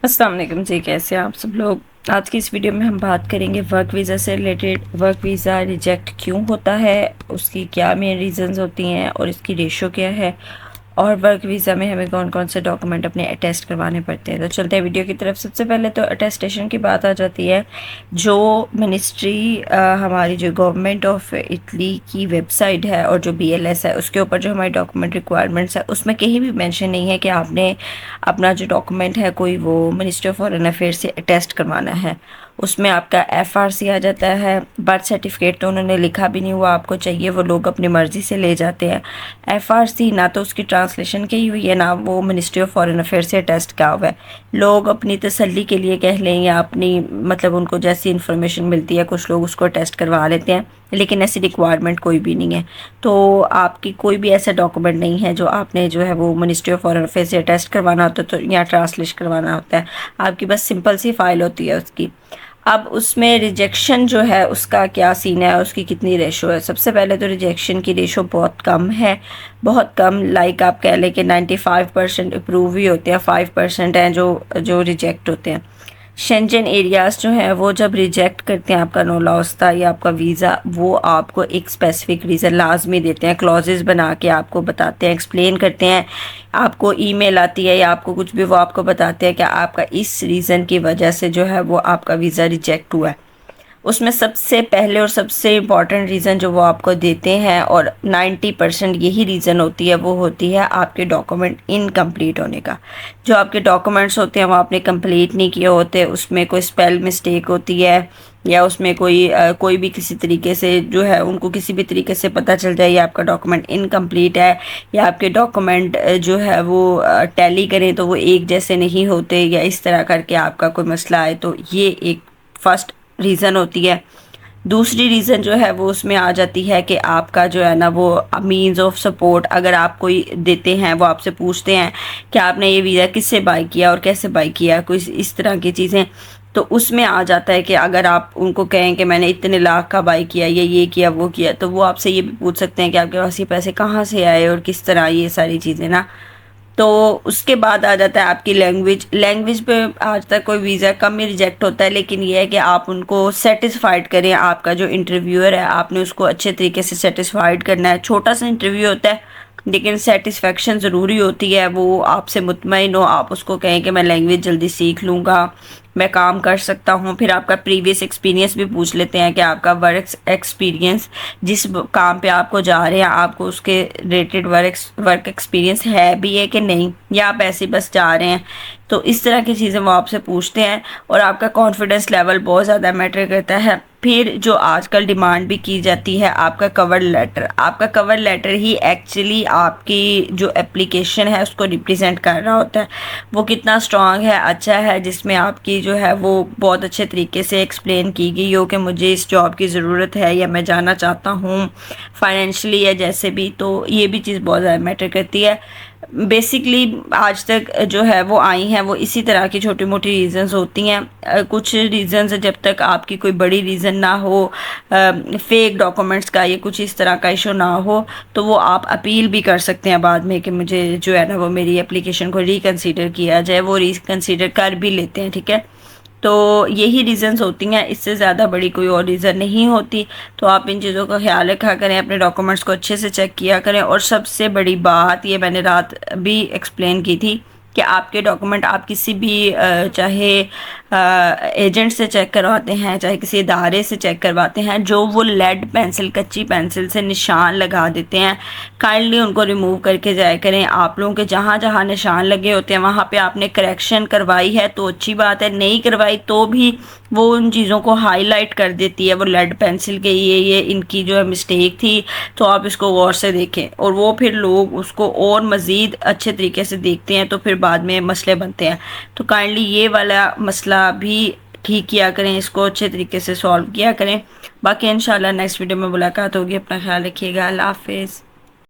अस्सलाम वालेकुम जी, कैसे हैं आप सब लोग। आज की इस वीडियो में हम बात करेंगे वर्क वीज़ा से रिलेटेड। वर्क वीज़ा रिजेक्ट क्यों होता है, उसकी क्या मेन रीज़न्स होती हैं और इसकी रेशो क्या है, और वर्क वीज़ा में हमें कौन कौन से डॉक्यूमेंट अपने अटेस्ट करवाने पड़ते हैं। तो चलते हैं वीडियो की तरफ। सबसे पहले तो अटेस्टेशन की बात आ जाती है। जो मिनिस्ट्री हमारी जो गवर्नमेंट ऑफ इटली की वेबसाइट है और जो BLS है, उसके ऊपर जो हमारी डॉक्यूमेंट रिक्वायरमेंट्स है, उसमें कहीं भी मेंशन नहीं है कि आपने अपना जो डॉक्यूमेंट है कोई वो मिनिस्ट्री ऑफ फॉरेन अफेयर्स से अटेस्ट करवाना है। उसमें आपका FRC आ जाता है। बर्थ सर्टिफिकेट तो उन्होंने लिखा भी नहीं हुआ, आपको चाहिए वो लोग अपनी मर्ज़ी से ले जाते हैं। FRC ना तो उसकी ट्रांसलेशन की हुई है, ना वो मिनिस्ट्री ऑफ फॉरेन अफेयर्स से टेस्ट किया हुआ है। लोग अपनी तसल्ली के लिए कह लें या अपनी मतलब उनको जैसी इन्फॉर्मेशन मिलती है कुछ लोग उसको टेस्ट करवा लेते हैं, लेकिन ऐसी रिक्वायरमेंट कोई भी नहीं है। तो आपकी कोई भी ऐसा डॉक्यूमेंट नहीं है जो आपने जो है वो मिनिस्ट्री ऑफ फॉरेन अफेयर्स से टेस्ट करवाना होता है तो या ट्रांसलेट करवाना होता है। आपकी बस सिंपल सी फाइल होती है उसकी। अब उसमें रिजेक्शन जो है उसका क्या सीन है, उसकी कितनी रेशो है। सबसे पहले तो रिजेक्शन की रेशो बहुत कम है, बहुत कम। लाइक आप कह लें कि 95% अप्रूव ही होते हैं, 5% हैं जो रिजेक्ट होते हैं। शेंजन एरियाज़ जो हैं वो जब रिजेक्ट करते हैं आपका नो लॉस्ता या आपका वीज़ा, वो आपको एक स्पेसिफिक रीज़न लाजमी देते हैं, क्लॉजेस बना के आपको बताते हैं, एक्सप्लेन करते हैं। आपको ईमेल आती है या आपको कुछ भी, वो आपको बताते हैं कि आपका इस रीज़न की वजह से जो है वो आपका वीज़ा रिजेक्ट हुआ है। उसमें सबसे पहले और सबसे इम्पॉर्टेंट रीज़न जो वो आपको देते हैं, और 90% यही रीज़न होती है, वो होती है आपके डॉक्यूमेंट इनकम्प्लीट होने का। जो आपके डॉक्यूमेंट्स होते हैं वो आपने कंप्लीट नहीं किए होते, उसमें कोई स्पेल मिस्टेक होती है या उसमें कोई भी किसी तरीके से जो है उनको किसी भी तरीके से पता चल जाए आपका डॉक्यूमेंट इनकम्प्लीट है, या आपके डॉक्यूमेंट जो है वो टैली करें तो वो एक जैसे नहीं होते, या इस तरह करके आपका कोई मसला है, तो ये एक फर्स्ट रीज़न होती है। दूसरी रीज़न जो है वो उसमें आ जाती है कि आपका जो है ना वो मीन्स ऑफ सपोर्ट, अगर आप कोई देते हैं, वो आपसे पूछते हैं कि आपने ये वीज़ा किससे बाई किया और कैसे बाई किया, कोई इस तरह की चीज़ें, तो उसमें आ जाता है कि अगर आप उनको कहें कि मैंने इतने लाख का बाई किया, ये किया वो किया, तो वो आपसे ये भी पूछ सकते हैं कि आपके पास ये पैसे कहाँ से आए और किस तरह, ये सारी चीज़ें ना। तो उसके बाद आ जाता है आपकी लैंग्वेज पे आज तक कोई वीज़ा कम ही रिजेक्ट होता है, लेकिन ये है कि आप उनको सेटिस्फाइड करें। आपका जो इंटरव्यूअर है आपने उसको अच्छे तरीके से सेटिस्फाइड करना है। छोटा सा इंटरव्यू होता है लेकिन सेटिस्फेक्शन ज़रूरी होती है, वो आपसे मुतमईन हो, आप उसको कहें कि मैं लैंग्वेज जल्दी सीख लूँगा, मैं काम कर सकता हूँ। फिर आपका प्रीवियस एक्सपीरियंस भी पूछ लेते हैं कि आपका वर्क एक्सपीरियंस, जिस काम पे आपको जा रहे हैं आपको उसके रिलेटेड वर्क एक्सपीरियंस है भी है कि नहीं, या आप ऐसे बस जा रहे हैं। तो इस तरह की चीज़ें वो आपसे पूछते हैं, और आपका कॉन्फिडेंस लेवल बहुत ज़्यादा मैटर करता है। फिर जो आजकल डिमांड भी की जाती है, आपका कवर लेटर। आपका कवर लेटर ही एक्चुअली आपकी जो एप्लीकेशन है उसको रिप्रेजेंट कर रहा होता है। वो कितना स्ट्रांग है, अच्छा है, जिसमें आपकी जो है वो बहुत अच्छे तरीके से एक्सप्लेन की गई हो कि मुझे इस जॉब की ज़रूरत है या मैं जाना चाहता हूँ फाइनेंशियली या जैसे भी, तो ये भी चीज़ बहुत ज़्यादा मैटर करती है। बेसिकली आज तक जो है वो आई हैं वो इसी तरह की छोटी मोटी रीज़न्स होती हैं। कुछ रीज़न्स जब तक आपकी कोई बड़ी रीज़न ना हो, फेक डॉक्यूमेंट्स का या कुछ इस तरह का इशू ना हो, तो वो आप अपील भी कर सकते हैं बाद में कि मुझे जो है ना वो मेरी एप्लीकेशन को रिकन्सिडर किया जाए। वो रिकन्सिडर कर भी लेते हैं, ठीक है। तो यही रीज़न्स होती हैं, इससे ज़्यादा बड़ी कोई और रीज़न नहीं होती। तो आप इन चीज़ों का ख्याल रखा करें, अपने डॉक्यूमेंट्स को अच्छे से चेक किया करें। और सबसे बड़ी बात ये मैंने रात भी एक्सप्लेन की थी कि आपके डॉक्यूमेंट आप किसी भी चाहे एजेंट से चेक करवाते हैं, चाहे किसी इदारे से चेक करवाते हैं, जो वो लेड पेंसिल, कच्ची पेंसिल से निशान लगा देते हैं, काइंडली उनको रिमूव करके जाया करें। आप लोगों के जहाँ जहाँ निशान लगे होते हैं वहाँ पे आपने करेक्शन करवाई है तो अच्छी बात है, नहीं करवाई तो भी वो उन चीज़ों को हाईलाइट कर देती है वो लेड पेंसिल के, ये इनकी जो है मिस्टेक थी, तो आप इसको गौर से देखें। और वो फिर लोग उसको और मज़ीद अच्छे तरीके से देखते हैं, तो फिर बाद में मसले बनते हैं। तो काइंडली ये वाला मसला भी ठीक किया करें, इसको अच्छे तरीके से सॉल्व किया करें। बाकी इंशाल्लाह नेक्स्ट वीडियो में मुलाकात होगी। अपना ख्याल रखिएगा। अल्लाह हाफिज़।